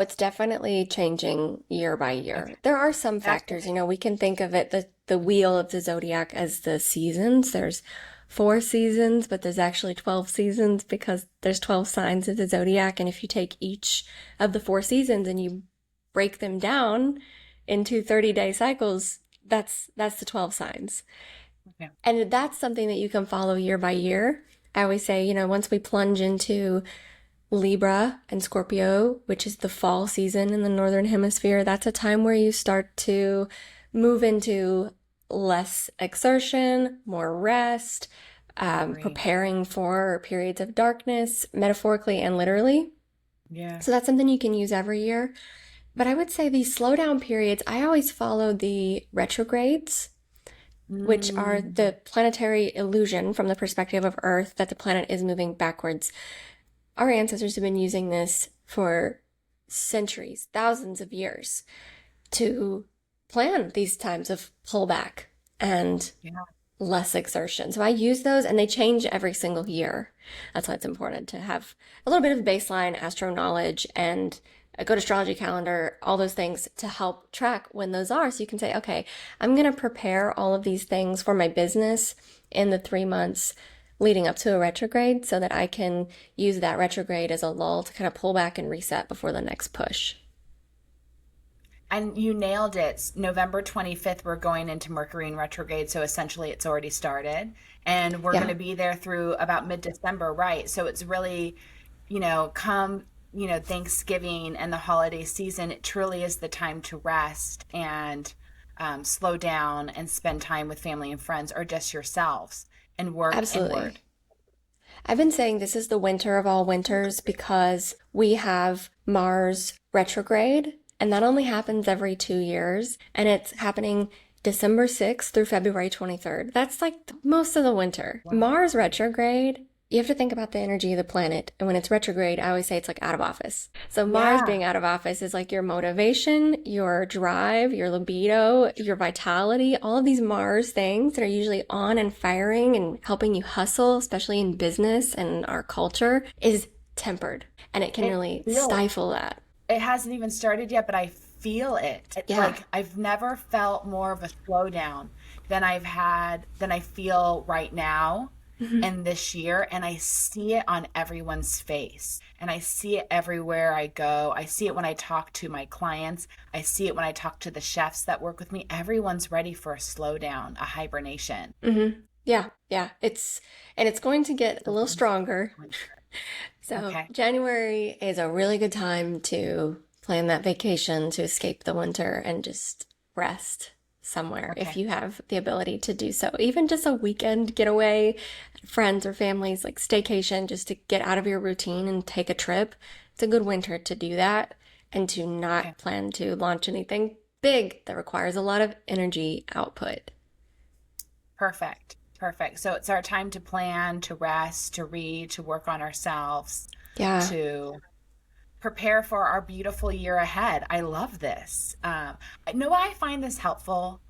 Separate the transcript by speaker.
Speaker 1: It's definitely changing year by year.
Speaker 2: Okay.
Speaker 1: There are some
Speaker 2: That's
Speaker 1: factors, we can think of it, the wheel of the zodiac as the seasons. There's four seasons, but there's actually 12 seasons because there's 12 signs of the zodiac. And if you take each of the four seasons and you break them down into 30-day cycles, that's the 12 signs.
Speaker 2: okay.
Speaker 1: And that's something that you can follow year by year. I always say, once we plunge into Libra and Scorpio, which is the fall season in the Northern Hemisphere, that's a time where you start to move into less exertion, more rest,
Speaker 2: Agree.
Speaker 1: preparing for periods of darkness, metaphorically and literally.
Speaker 2: Yeah.
Speaker 1: So that's something you can use every year. But I would say these slowdown periods, I always follow the retrogrades, which are
Speaker 2: Mm,
Speaker 1: the planetary illusion from the perspective of Earth that the planet is moving backwards. Our ancestors have been using this for centuries, thousands of years to plan these times of pullback and
Speaker 2: yeah.
Speaker 1: less exertion. So I use those and they change every single year. That's why it's important to have a little bit of baseline astro knowledge and a good astrology calendar, all those things to help track when those are. So you can say, okay, I'm going to prepare all of these things for my business in the 3 months leading up to a retrograde so that I can use that retrograde as a lull to kind of pull back and reset before the next push.
Speaker 2: And you nailed it. November 25th, we're going into Mercury in retrograde. So essentially, it's already started. And we're going
Speaker 1: Yeah,
Speaker 2: to be there through about mid-December, right? So it's really, come, Thanksgiving and the holiday season, it truly is the time to rest and slow down and spend time with family and friends or just yourselves and work inward.
Speaker 1: absolutely. I've been saying this is the winter of all winters because we have Mars retrograde, and that only happens every 2 years, and it's happening December 6th through February 23rd. That's like most of the winter.
Speaker 2: Wow.
Speaker 1: Mars retrograde, you have to think about the energy of the planet. And when it's retrograde, I always say it's like out of office. So Mars
Speaker 2: Yeah.
Speaker 1: being out of office is like your motivation, your drive, your libido, your vitality, all of these Mars things that are usually on and firing and helping you hustle, especially in business and our culture, is tempered. And it can
Speaker 2: It
Speaker 1: really
Speaker 2: feels
Speaker 1: stifle that.
Speaker 2: it hasn't even started yet, but I feel it.
Speaker 1: Yeah.
Speaker 2: Like I've never felt more of a slowdown than I feel right now
Speaker 1: Mhm.
Speaker 2: and this year. And I see it on everyone's face. And I see it everywhere I go. I see it when I talk to my clients. I see it when I talk to the chefs that work with me. Everyone's ready for a slowdown, a hibernation.
Speaker 1: Yeah, yeah. And it's going to get a
Speaker 2: The
Speaker 1: little
Speaker 2: winter.
Speaker 1: stronger. So
Speaker 2: Okay.
Speaker 1: January is a really good time to plan that vacation to escape the winter and just rest somewhere if
Speaker 2: Okay.
Speaker 1: you have the ability to do so. Even just a weekend getaway, friends or families, like staycation, just to get out of your routine and take a trip. It's a good winter to do that and to
Speaker 2: Okay.
Speaker 1: not plan to launch anything big that requires a lot of energy output.
Speaker 2: Perfect. Perfect. So it's our time to plan, to rest, to read, to work on ourselves,
Speaker 1: Yeah.
Speaker 2: to prepare for our beautiful year ahead. I love this. I know I find this helpful.